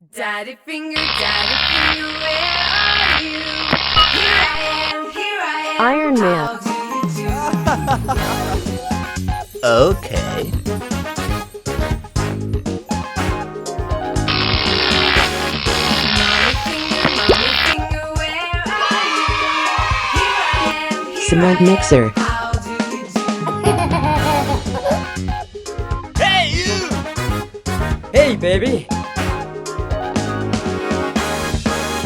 Daddy finger, where are you? Here I am, Iron Man. Okay. Mommy finger, where are you? Here I am, Cement mixer. how do you do? Hey, you! Hey, baby!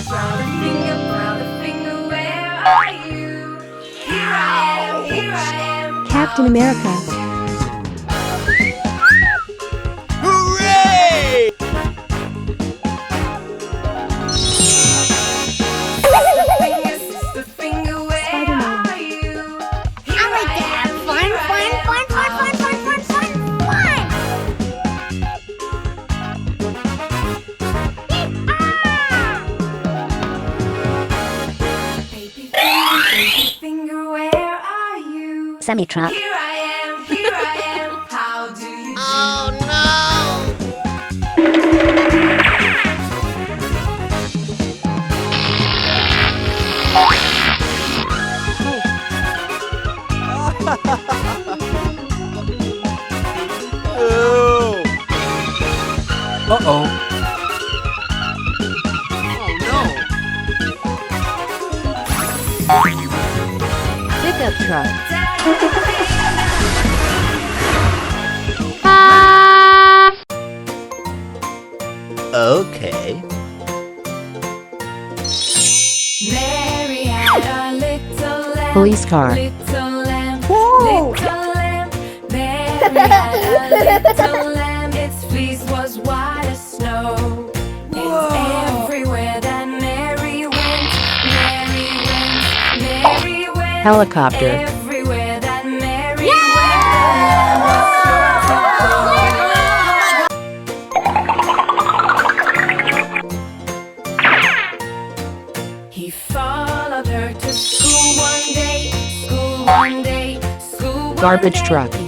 Brown finger, where are you? Here I am, Captain America. Hooray! Sister finger, where are you? I like to have fun. Baby finger, where are you? Semi-truck. Here I am, how do you do? Oh no! Oh! Uh-oh. Oh Pickup truck. no! Okay. Mary had a little lamb. Police car. Little lamb. Whoa. Little lamb. Mary had a little lamb. Its fleece was white as snow. It's everywhere that Mary went. Mary went. Helicopter. Everywhere that Mary went. He followed her to school one day, school one day, school one Garbage day. truck. He